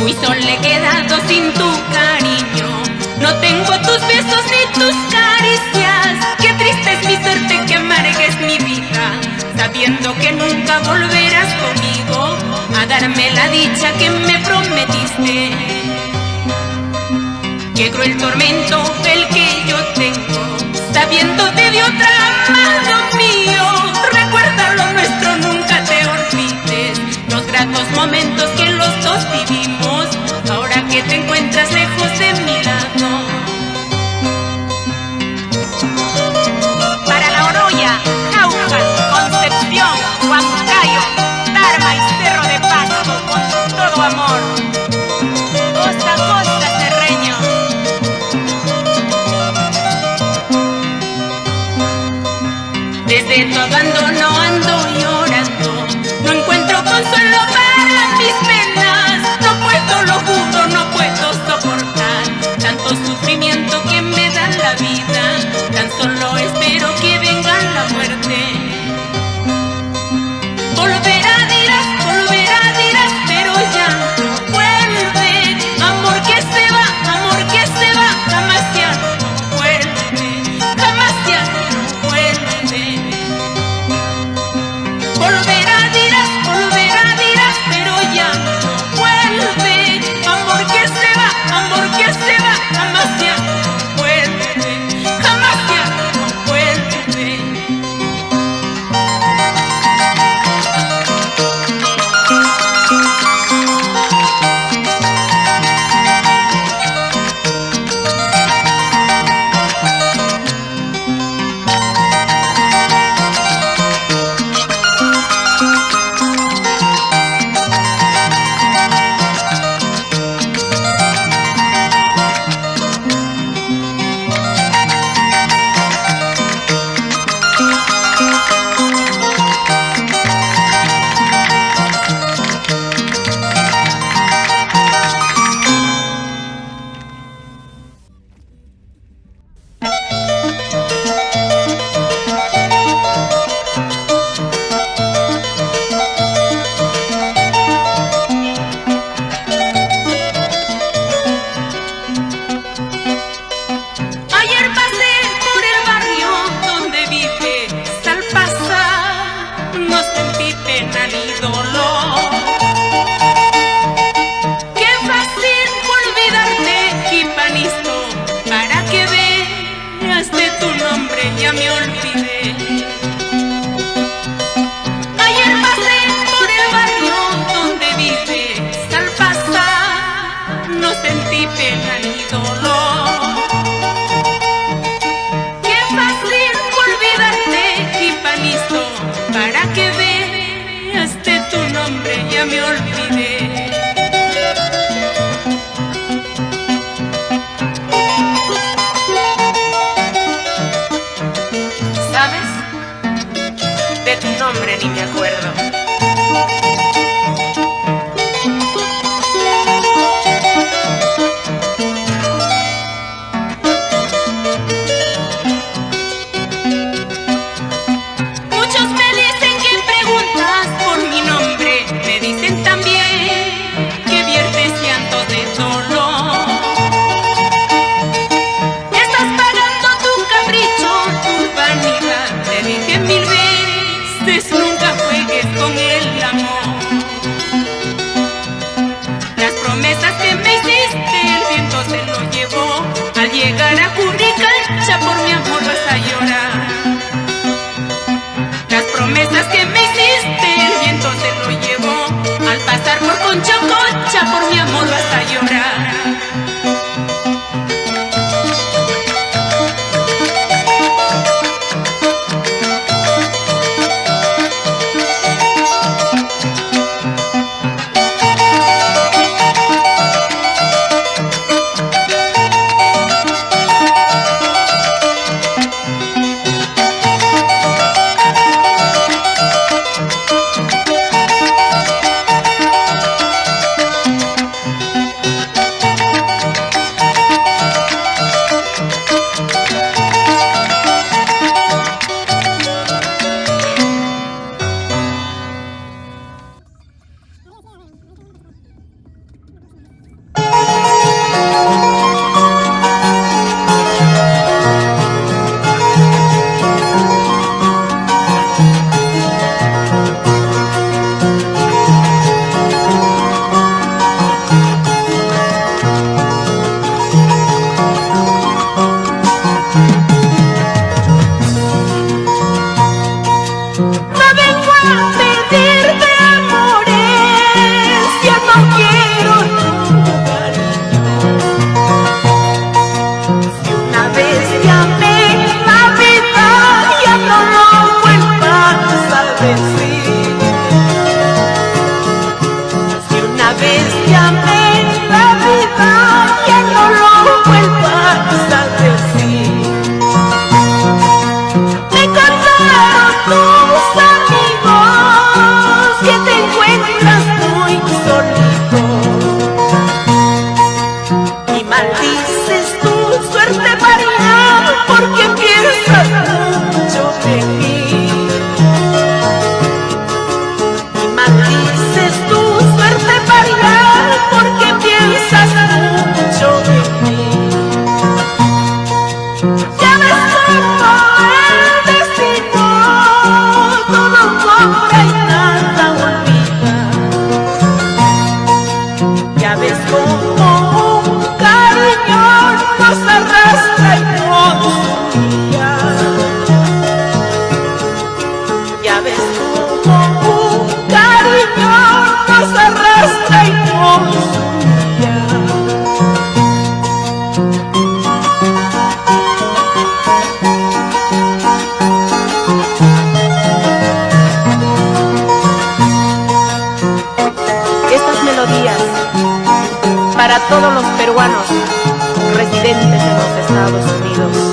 Muy solo he quedado sin tu cariño. No tengo tus besos ni tus caricias. Qué triste es mi suerte, que amarga es mi vida, sabiendo que nunca volverás conmigo a darme la dicha que me prometiste. Qué cruel tormento el que yo tengo, sabiéndote de otra, amado mío. Recuerda lo nuestro, nunca te olvides los gratos momentos que los dos vivimos, ahora que te encuentras lejos de mi lado. Para La Oroya, Jauja, Concepción, Huancayo, Tarma y Cerro de Pasto, con todo amor. Costa a costa, terreño. Desde tu abandono ando llorando, no encuentro consuelo para mis penas. No puedo, lo juro, no puedo soportar tanto sufrimiento que me da la vida. Tan solo espero que venga la muerte. Volverá dirás, pero ya no vuelve. Amor que se va, jamás ya no vuelve, jamás ya no vuelve. Volverá dirás, pero ya no vuelve. Amor que se va, jamás ya no vuelve, jamás ya no vuelve. Ayer pasé por el barrio donde vives. Al pasar no sentí pena ni dolor. Qué fácil fue olvidarte, Jipanisto, para que veas de tu nombre ya me olvidé. Ayer pasé por el barrio donde vives. Al pasar no sentí pena ni dolor. Qué fácil fue olvidarte, Jipanisto, para que veas de tu nombre ya me olvidé. ¿Sabes? De tu nombre ni me acuerdo. Muchos me dicen que preguntas por mi nombre, me dicen también que viertes llanto de dolor. Estás pagando tu capricho, tu vanidad. Te dije 1000 veces, nunca juegues con el amor. Las promesas que me hiciste, el viento se lo llevó. Al llegar a Curicalcha, por mi amor vas a llorar. Las promesas que me hiciste, el viento se lo llevó. Al pasar por Conchacocha, por mi amor vas a llorar. pedirte amores, ya no quiero tu cariño. Si una vez llamé la vida, ya no lo vuelvas a decir. Si una vez llamé la vida, ya no lo vuelvas a decir. Me contaron tus amigos que te encuentras muy solito y maldices tu suerte, María, porque piensas mucho en mí. Y maldices tu suerte, María, porque piensas mucho en mí. Ya ves cómo el destino todo cobra y nada olvida. Ya ves cómo un cariño nos arrastra y nos humilla. Ya ves cómo un cariño nos arrastra y nos humilla. Estas melodías para todos los peruanos residentes en los Estados Unidos.